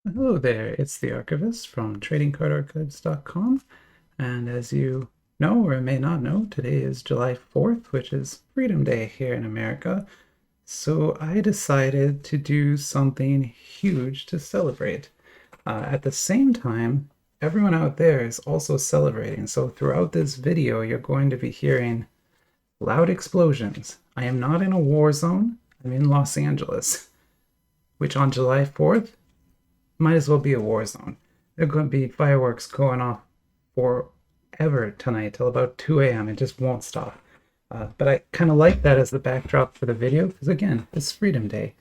Hello there, it's the Archivist from TradingCardArchives.com, and as you know or may not know, today is July 4th, which is Freedom Day here in America. So I decided to do something huge to celebrate. At the same time, everyone out there is also celebrating. So throughout this video, you're going to be hearing loud explosions. I am not in a war zone. I'm in Los Angeles, which on July 4th might as well be a war zone. There are going to be fireworks going off forever tonight till about 2 a.m. It just won't stop. But I kind of like that as the backdrop for the video because, again, it's Freedom Day.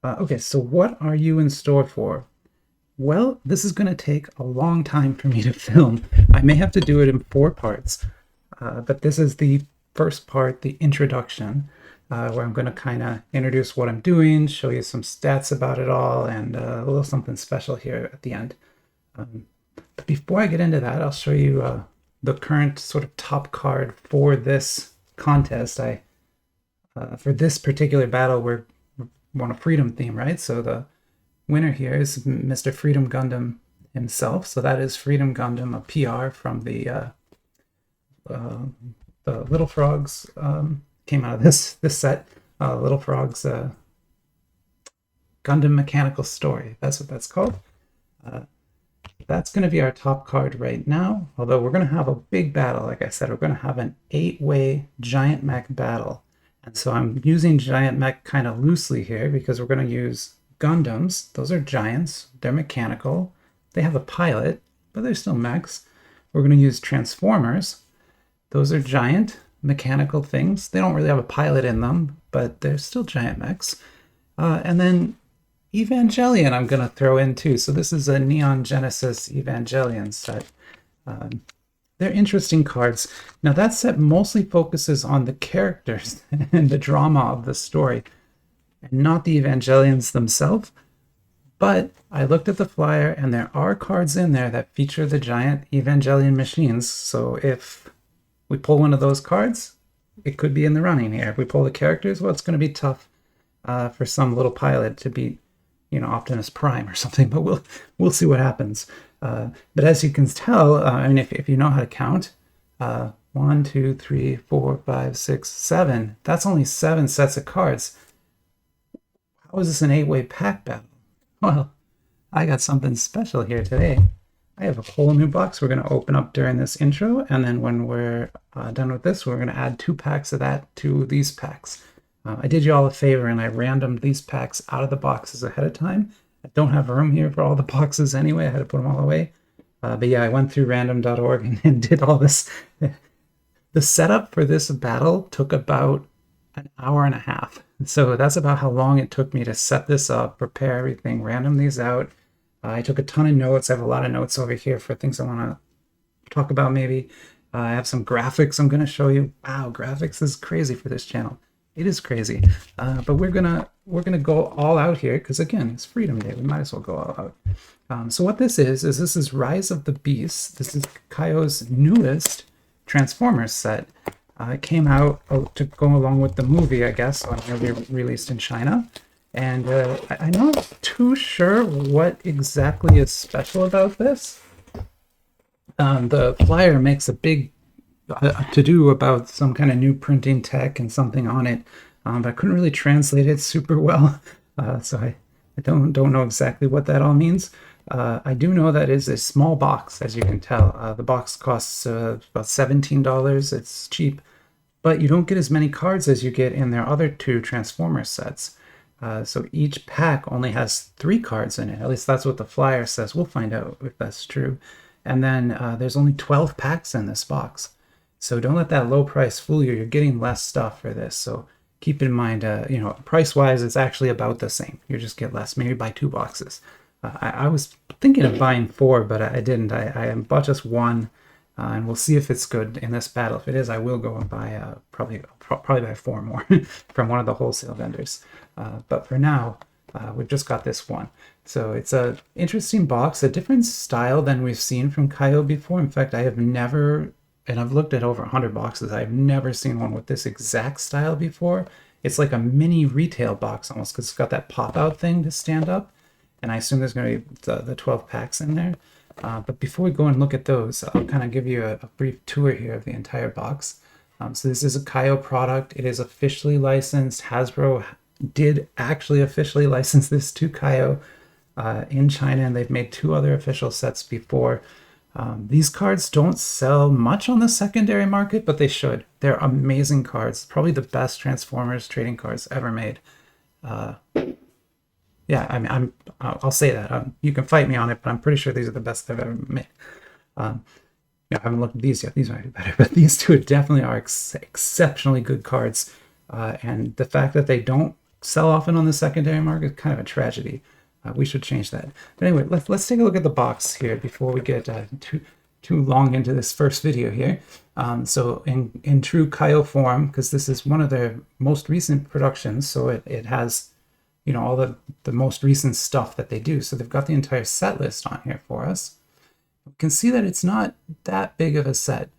Okay, so what are you in store for? Well, this is going to take a long time for me to film. I may have to do it in 4 parts, but this is the first part, the introduction, where I'm going to kind of introduce what I'm doing, show you some stats about it all, and a little something special here at the end. But before I get into that, I'll show you the current sort of top card for this contest. For this particular battle, we're on a freedom theme, right? So the winner here is Mr. Freedom Gundam himself. So that is Freedom Gundam, a PR from the Little Frogs. Came out of this set. Little Frogs Gundam Mechanical Story. That's what that's called. That's going to be our top card right now. Although we're going to have a big battle. Like I said, we're going to have an 8-way Giant Mech battle. And so I'm using Giant Mech kind of loosely here because we're going to use Gundams. Those are giants. They're mechanical. They have a pilot, but they're still mechs. We're going to use Transformers. Those are giant mechanical things. They don't really have a pilot in them, but they're still giant mechs. And then Evangelion I'm going to throw in too. So this is a Neon Genesis Evangelion set. They're interesting cards. Now that set mostly focuses on the characters and the drama of the story, and not the Evangelions themselves. But I looked at the flyer and there are cards in there that feature the giant Evangelion machines. So if we pull one of those cards, it could be in the running here. If we pull the characters, well, it's going to be tough for some little pilot to beat, Optimus Prime or something. But we'll see what happens. But as you can tell, I mean, if you know how to count, 1, 2, 3, 4, 5, 6, 7. That's only 7 sets of cards. How is this an 8-way pack battle? Well, I got something special here today. I have a whole new box we're going to open up during this intro, and then when we're done with this, we're going to add 2 packs of that to these packs. I did you all a favor and I randomed these packs out of the boxes ahead of time. I don't have room here for all the boxes anyway. I had to put them all away. But yeah, I went through random.org and did all this. The setup for this battle took about an hour and a half. So that's about how long it took me to set this up, prepare everything, random these out. I took a ton of notes. I have a lot of notes over here for things I want to talk about maybe. I have some graphics I'm going to show you. Wow, graphics is crazy for this channel. It is crazy. But we're gonna go all out here because, again, it's Freedom Day. We might as well go all out. So what this is Rise of the Beasts. This is Kayou's newest Transformers set. It came out to go along with the movie, I guess, so it'll be released in China. And I'm not too sure what exactly is special about this. The flyer makes a big to-do about some kind of new printing tech and something on it, but I couldn't really translate it super well, so I don't know exactly what that all means. I do know that it's a small box, as you can tell. The box costs about $17. It's cheap, but you don't get as many cards as you get in their other 2 Transformers sets. So each pack only has 3 cards in it. At least that's what the flyer says. We'll find out if that's true. And then there's only 12 packs in this box. So don't let that low price fool you. You're getting less stuff for this. So keep in mind, price-wise, it's actually about the same. You just get less. Maybe buy 2 boxes. I was thinking of buying 4, but I didn't. I bought just 1, and we'll see if it's good in this battle. If it is, I will go and buy probably buy 4 more from one of the wholesale vendors. But for now, we've just got this one. So it's a interesting box, a different style than we've seen from Kayou before. In fact, I have never, and I've looked at over 100 boxes, I've never seen one with this exact style before. It's like a mini retail box almost because it's got that pop-out thing to stand up. and I assume there's going to be the 12 packs in there. But before we go and look at those, I'll kind of give you a brief tour here of the entire box. So this is a Kayou product. It is officially licensed. Hasbro did actually officially license this to Kayou in China, and they've made 2 other official sets before. These cards don't sell much on the secondary market, but they should. They're amazing cards. Probably the best Transformers trading cards ever made. Yeah, I mean, I'll say that. You can fight me on it, but I'm pretty sure these are the best I've ever made. I haven't looked at these yet. These might be better, but these 2 definitely are exceptionally good cards. And the fact that they don't sell often on the secondary market is kind of a tragedy. We should change that. But anyway, let's take a look at the box here before we get too long into this first video here. So in true Kayou form, because this is one of their most recent productions, so it has, you know, all the most recent stuff that they do. So they've got the entire set list on here for us. We can see that it's not that big of a set.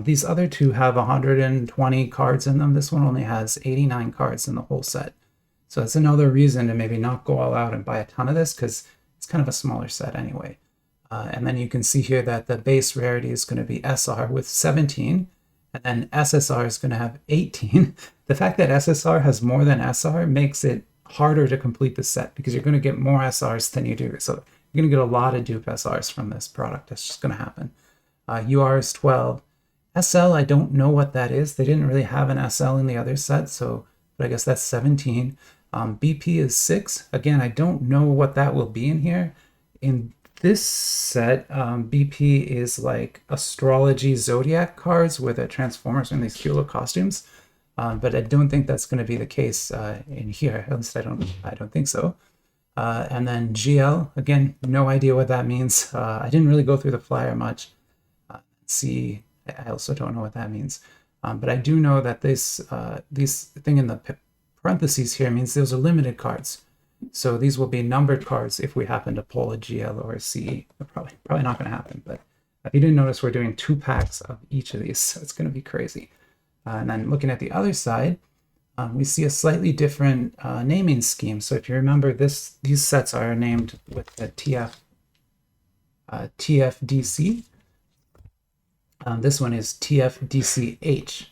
These other 2 have 120 cards in them. This one only has 89 cards in the whole set. So that's another reason to maybe not go all out and buy a ton of this, because it's kind of a smaller set anyway. And then you can see here that the base rarity is going to be SR with 17, and then SSR is going to have 18. The fact that SSR has more than SR makes it harder to complete the set, because you're going to get more SRs than you do. So you're going to get a lot of dupe SRs from this product. That's just going to happen. UR is 12. SL, I don't know what that is. They didn't really have an SL in the other set, so but I guess that's 17. BP is 6. Again, I don't know what that will be in here. In this set, BP is like astrology zodiac cards with the Transformers and these cute little costumes. But I don't think that's going to be the case in here. At least I don't think so. And then GL, again, no idea what that means. I didn't really go through the flyer much. C, I also don't know what that means. But I do know that this thing in the parentheses here means those are limited cards. So these will be numbered cards if we happen to pull a GL or a CE. Probably not going to happen. But if you didn't notice, we're doing 2 packs of each of these. So it's going to be crazy. And then looking at the other side, we see a slightly different naming scheme. So if you remember, these sets are named with the TFDC. This one is TFDCH,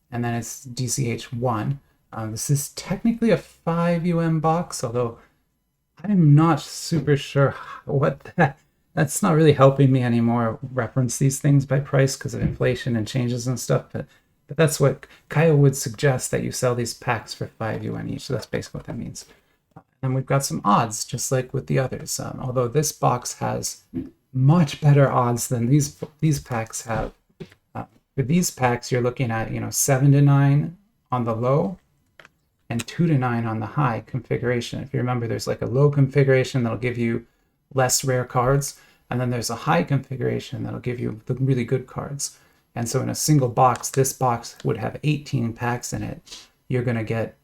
and then it's DCH1. This is technically a 5 box, although I'm not super sure what that's not really helping me anymore reference these things by price because of inflation and changes and stuff. But that's what Kayou would suggest, that you sell these packs for 5 yuan each. So that's basically what that means. And we've got some odds, just like with the others. Although this box has much better odds than these packs have. For these packs, you're looking at 7 to 9 on the low and 2 to 9 on the high configuration. If you remember, there's like a low configuration that'll give you less rare cards, and then there's a high configuration that'll give you the really good cards. And so in a single box, this box would have 18 packs in it. You're going to get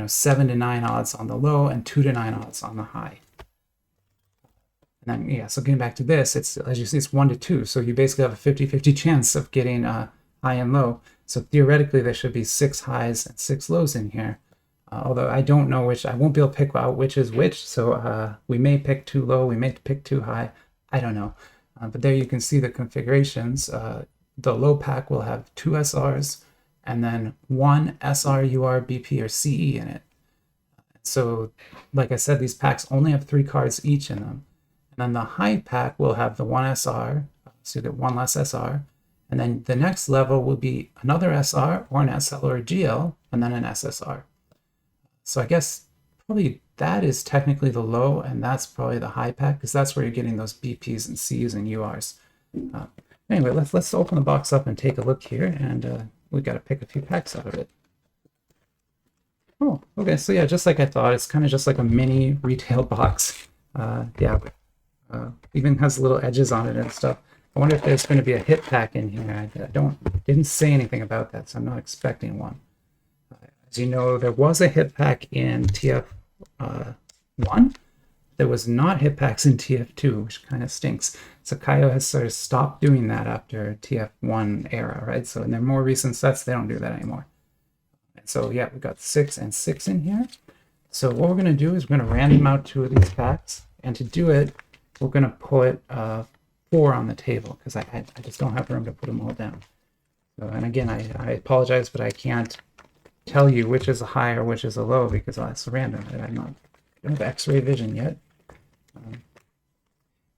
7 to 9 odds on the low and 2 to 9 odds on the high. And then, so getting back to this, it's, as you see, it's 1 to 2. So you basically have a 50-50 chance of getting high and low. So theoretically, there should be 6 highs and 6 lows in here. Although I don't know which, I won't be able to pick out which is which. So we may pick 2 low, we may pick 2 high. I don't know. But there you can see the configurations. The low pack will have 2 SRs and then 1 SR, UR, BP, or CE in it. So like I said, these packs only have 3 cards each in them. And then the high pack will have the 1 SR, so you get 1 less SR. And then the next level will be another SR or an SL or a GL, and then an SSR. So I guess probably that is technically the low, and that's probably the high pack, because that's where you're getting those BPs and Cs and URs. Anyway, let's open the box up and take a look here, and we got to pick a few packs out of it. Oh, okay, so yeah, just like I thought, it's kind of just like a mini retail box. Even has little edges on it and stuff. I wonder if there's going to be a hit pack in here. I didn't say anything about that, so I'm not expecting one. As you know, there was a hit pack in TF1. There was not hit packs in TF2, which kind of stinks. So Kayou has sort of stopped doing that after TF1 era, right? So in their more recent sets, they don't do that anymore. And so yeah, we got 6 and 6 in here. So what we're going to do is we're going to random out 2 of these packs. And to do it, we're going to put 4 on the table because I just don't have room to put them all down. So, and again, I apologize, but I can't tell you which is a high or which is a low because it's random. I don't have X-ray vision yet.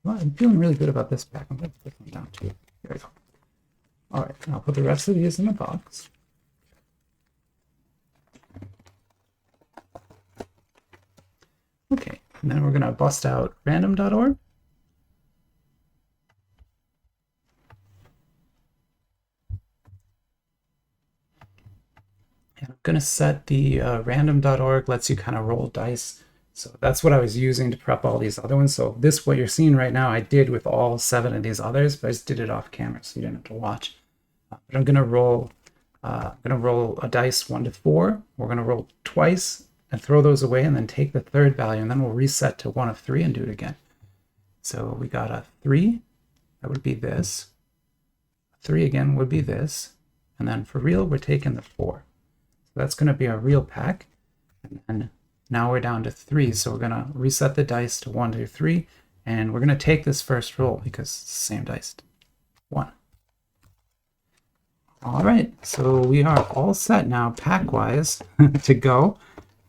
Well, I'm feeling really good about this pack. I'm going to put them down too. There we go. All right, I'll put the rest of these in the box. Okay, and then we're going to bust out random.org. And I'm going to set the random.org lets you kind of roll dice. So that's what I was using to prep all these other ones. So this, what you're seeing right now, I did with all 7 of these others, but I just did it off camera so you didn't have to watch. But I'm going to roll a dice 1 to 4. We're going to roll twice and throw those away and then take the third value, and then we'll reset to 1 of 3 and do it again. So we got a 3, that would be this. 3 again would be this. And then for real, we're taking the 4. So that's going to be our real pack. And then now we're down to 3. So we're going to reset the dice to 1, 2, 3. And we're going to take this first roll because it's the same dice. 1. All right. So we are all set now pack-wise to go.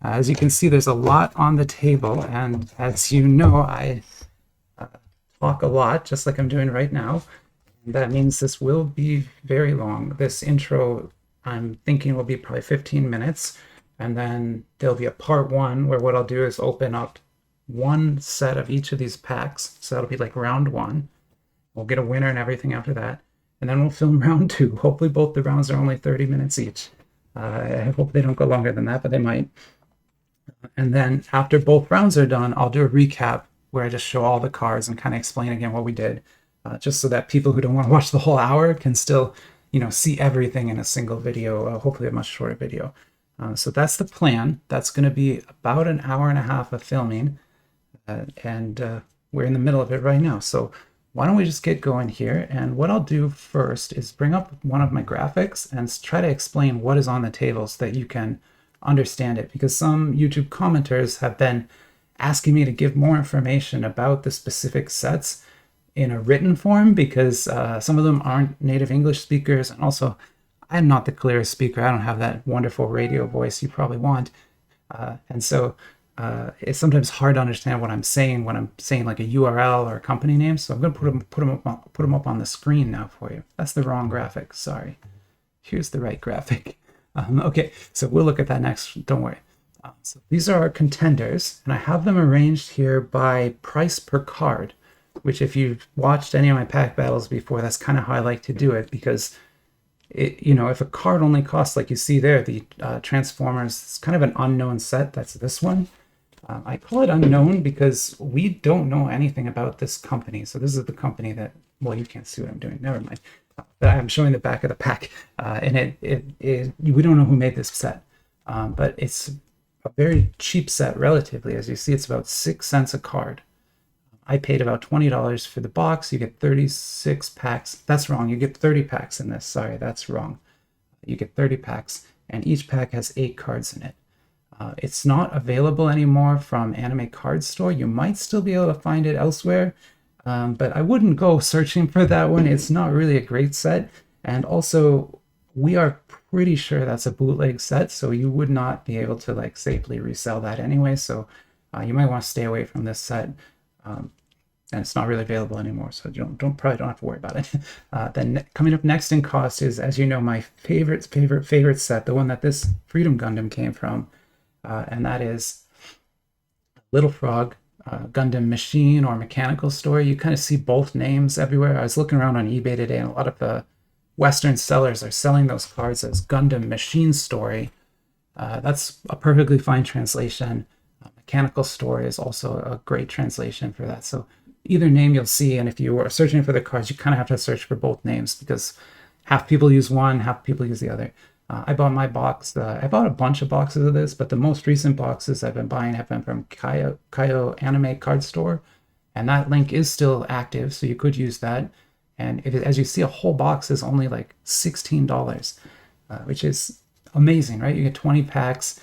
As you can see, there's a lot on the table. And as you know, I talk a lot, just like I'm doing right now. And that means this will be very long. This intro, I'm thinking, will be probably 15 minutes. And then there'll be a part 1 where what I'll do is open up 1 set of each of these packs. So that'll be like round 1. We'll get a winner and everything after that. And then we'll film round 2. Hopefully both the rounds are only 30 minutes each. I hope they don't go longer than that, but they might. And then after both rounds are done, I'll do a recap where I just show all the cards and kind of explain again what we did. Just so that people who don't want to watch the whole hour can still, see everything in a single video, hopefully a much shorter video. So that's the plan. That's going to be about an hour and a half of filming. And we're in the middle of it right now. So why don't we just get going here? And what I'll do first is bring up one of my graphics and try to explain what is on the table so that you can understand it. Because some YouTube commenters have been asking me to give more information about the specific sets in a written form because some of them aren't native English speakers, and also I'm not the clearest speaker. I don't have that wonderful radio voice you probably want, and so it's sometimes hard to understand what I'm saying when I'm saying like a URL or a company name. So I'm going to put them up on the screen now for you. That's the wrong graphic. Sorry. Here's the right graphic. Okay, so we'll look at that next. Don't worry. So these are our contenders, and I have them arranged here by price per card, which if you've watched any of my pack battles before, that's kind of how I like to do it, because if a card only costs, like you see there, the Transformers, it's kind of an unknown set. That's this one. I call it unknown because we don't know anything about this company. So this is the company that, well, you can't see what I'm doing. Never mind. But I'm showing the back of the pack, and we don't know who made this set, but it's a very cheap set relatively. As you see, it's about 6 cents a card. I paid about $20 for the box. You get 36 packs. That's wrong. You get 30 packs in this. Sorry, that's wrong. You get 30 packs, and each pack has 8 cards in it. It's not available anymore from Anime Card Store. You might still be able to find it elsewhere, but I wouldn't go searching for that one. It's not really a great set. And also, we are pretty sure that's a bootleg set, so you would not be able to safely resell that anyway. So you might want to stay away from this set. And it's not really available anymore, so probably don't have to worry about it. Then coming up next in cost is, as you know, my favorite set, the one that this Freedom Gundam came from, and that is Little Frog Gundam Machine or Mechanical Story. You kind of see both names everywhere. I was looking around on eBay today, and a lot of the Western sellers are selling those cards as Gundam Machine Story. That's a perfectly fine translation. Mechanical Story is also a great translation for that. So either name you'll see, and if you are searching for the cards, you kind of have to search for both names because half people use one, half people use the other. I bought my box. I bought a bunch of boxes of this, but the most recent boxes I've been buying have been from Kayou Anime Card Store, and that link is still active, so you could use that. And as you see, a whole box is only like $16, which is amazing, right? You get 20 packs.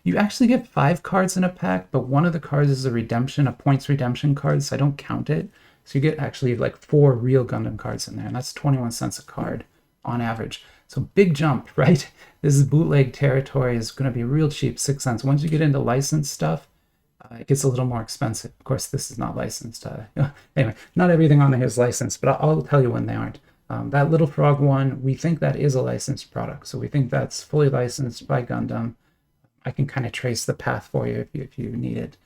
You actually get 5 cards in a pack, but one of the cards is a redemption, a points redemption card, so I don't count it. So you get actually like 4 real Gundam cards in there, and that's 21 cents a card on average. So big jump, right? This is bootleg territory, is going to be real cheap, 6 cents. Once you get into licensed stuff, it gets a little more expensive. Of course, this is not licensed. Anyway, not everything on there is licensed, but I'll tell you when they aren't. That Little Frog one, we think that is a licensed product. So we think that's fully licensed by Gundam. I can kind of trace the path for you if you need it.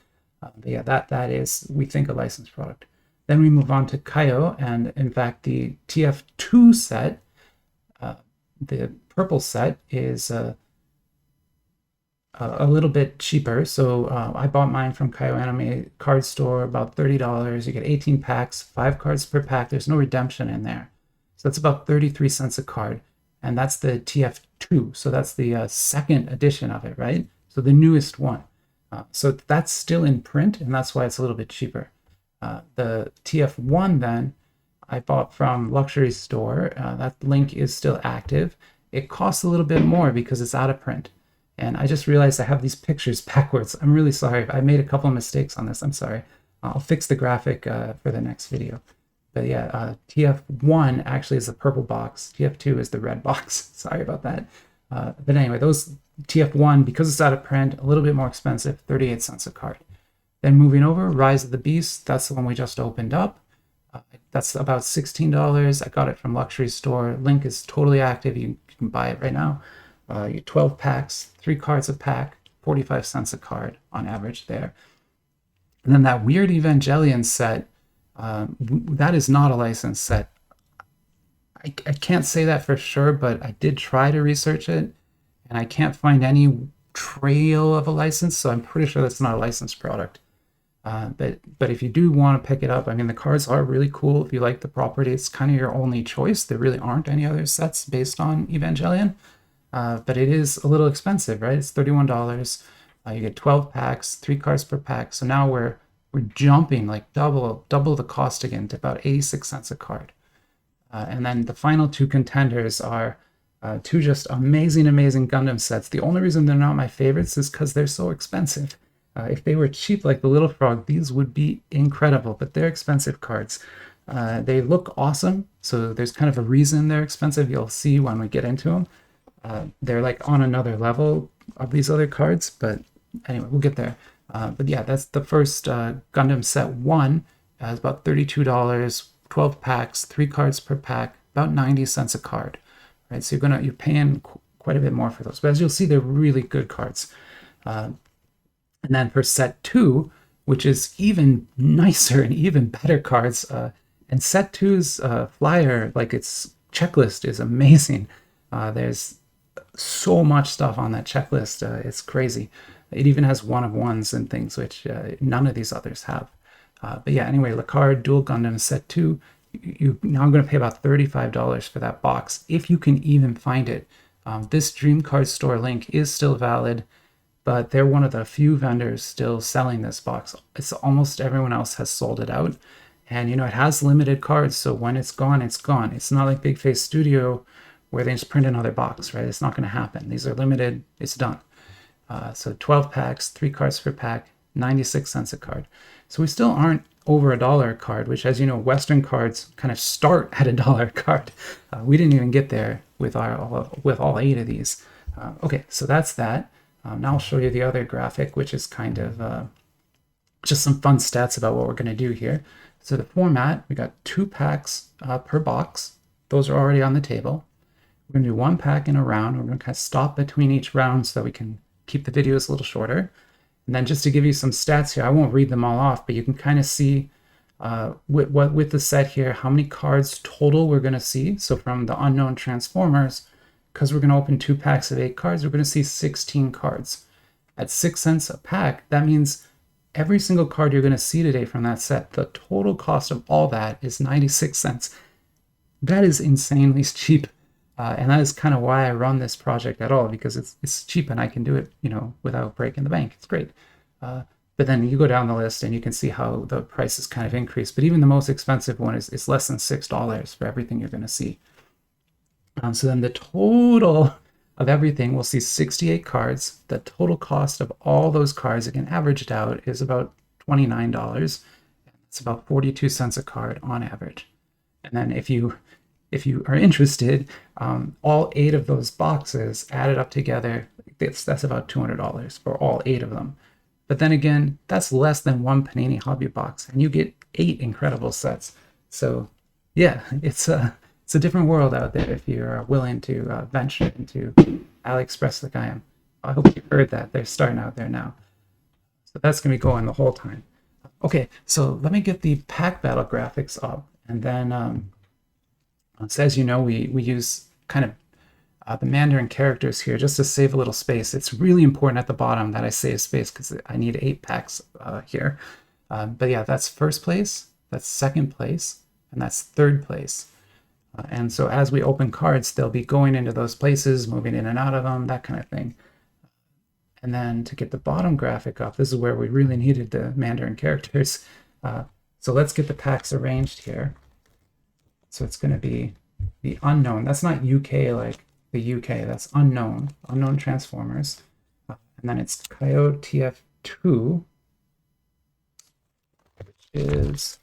But yeah, that is, we think, a licensed product. Then we move on to Kayou, and in fact, the TF2 set, the purple set, is a little bit cheaper. So I bought mine from Kayou Anime Card Store, about $30. You get 18 packs, 5 cards per pack. There's no redemption in there. So that's about 33 cents a card. And that's the TF2. So that's the second edition of it, right? So the newest one. So that's still in print, and that's why it's a little bit cheaper. The TF1 then, I bought from Luxury Store. That link is still active. It costs a little bit more because it's out of print. And I just realized I have these pictures backwards. I'm really sorry. I made a couple of mistakes on this. I'm sorry. I'll fix the graphic for the next video. But yeah, TF1 actually is the purple box. TF2 is the red box. Sorry about that. But anyway, those TF1, because it's out of print, a little bit more expensive, 38 cents a card. Then moving over, Rise of the Beast. That's the one we just opened up. That's about $16. I got it from Luxury Store. Link is totally active. You can buy it right now. You get 12 packs, 3 cards a pack, 45 cents a card on average there. And then that weird Evangelion set, that is not a licensed set. I can't say that for sure, but I did try to research it, and I can't find any trail of a license, so I'm pretty sure that's not a licensed product. But if you do want to pick it up, I mean, the cards are really cool. If you like the property, it's kind of your only choice. There really aren't any other sets based on Evangelion, but it is a little expensive, right? It's $31. You get 12 packs, 3 cards per pack. So now we're jumping like double the cost again to about 86 cents a card. And then the final 2 contenders are 2 just amazing Gundam sets. The only reason they're not my favorites is because they're so expensive. If they were cheap like the Little Frog, these would be incredible, but they're expensive cards. They look awesome, so there's kind of a reason they're expensive. You'll see when we get into them. They're like on another level of these other cards, but anyway, we'll get there. But yeah, that's the first Gundam set 1. It's about $32, 12 packs, 3 cards per pack, about 90 cents a card. Right, so you're paying quite a bit more for those. But as you'll see, they're really good cards. And then for set 2, which is even nicer and even better cards, and set 2's flyer, like its checklist, is amazing. There's so much stuff on that checklist. It's crazy. It even has one-of-ones and things which none of these others have. But yeah, anyway, LeCard Duel Gundam set 2. Now I'm going to pay about $35 for that box, if you can even find it. This Dream Card Store link is still valid, but they're one of the few vendors still selling this box. It's almost everyone else has sold it out. And, you know, it has limited cards, so when it's gone, it's gone. It's not like Big Face Studio where they just print another box, right? It's not going to happen. These are limited. It's done. So 12 packs, 3 cards per pack, 96 cents a card. So we still aren't over $1 a card, which, as you know, Western cards kind of start at $1 a card. We didn't even get there with all 8 of these. Okay, so that's that. Now I'll show you the other graphic, which is kind of just some fun stats about what we're going to do here. So the format, we got 2 packs per box. Those are already on the table. We're going to do 1 pack in a round. We're going to kind of stop between each round so that we can keep the videos a little shorter. And then just to give you some stats here, I won't read them all off, but you can kind of see with the set here, how many cards total we're going to see. So from the Unknown Transformers, because we're going to open 2 packs of 8 cards, we're going to see 16 cards. At 6 cents a pack, that means every single card you're going to see today from that set, the total cost of all that is 96 cents. That is insanely cheap. And that is kind of why I run this project at all, because it's cheap and I can do it, you know, without breaking the bank. It's great. But then you go down the list and you can see how the prices kind of increase. But even the most expensive one is less than $6 for everything you're going to see. So then the total of everything, we'll see 68 cards. The total cost of all those cards, again, averaged out, is about $29. It's about 42 cents a card on average. And then if you are interested, all 8 of those boxes added up together, that's about $200 for all 8 of them. But then again, that's less than one Panini hobby box, and you get 8 incredible sets. So yeah, it's a different world out there if you're willing to venture into AliExpress like I am. I hope you heard that. They're starting out there now. So that's going to be going the whole time. Okay, so let me get the pack battle graphics up, and then so as you know, we use kind of the Mandarin characters here just to save a little space. It's really important at the bottom that I save space because I need 8 packs here. But yeah, that's first place, that's second place, and that's third place. And so as we open cards, they'll be going into those places, moving in and out of them, that kind of thing. And then to get the bottom graphic up, this is where we really needed the Mandarin characters. So let's get the packs arranged here. So it's going to be the unknown. That's not UK like the UK. That's unknown Transformers. And then it's Kayou TF2, which is,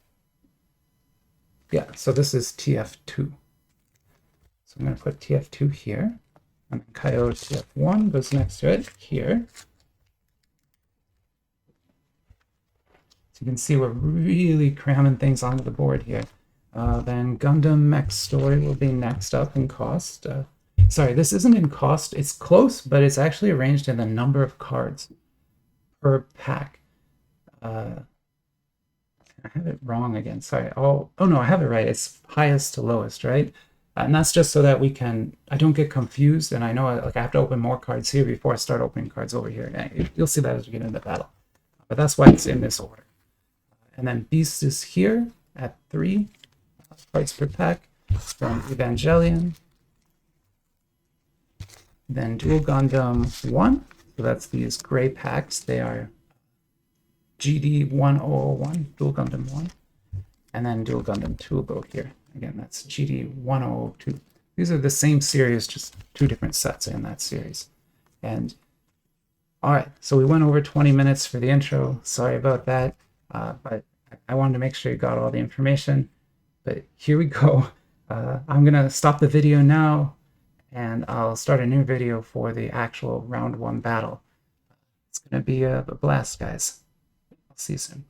yeah, so this is TF2. So I'm going to put TF2 here. And then Kayou TF1 goes next to it here. So you can see we're really cramming things onto the board here. Then Gundam Mech Story will be next up in cost. Sorry, this isn't in cost. It's close, but it's actually arranged in the number of cards per pack. I have it wrong again. Sorry. Oh no, I have it right. It's highest to lowest, right? And that's just so that I don't get confused, and I know I have to open more cards here before I start opening cards over here. And you'll see that as we get into the battle. But that's why it's in this order. And then Beast is here at 3 cards per pack from Evangelion. Then Duel Gundam 1. So that's these gray packs. They are GD1001, Duel Gundam 1. And then Duel Gundam 2 will go here. Again, that's GD1002. These are the same series, just 2 different sets in that series. And all right, so we went over 20 minutes for the intro. Sorry about that, but I wanted to make sure you got all the information. But here we go. I'm going to stop the video now, and I'll start a new video for the actual round 1 battle. It's going to be a blast, guys. I'll see you soon.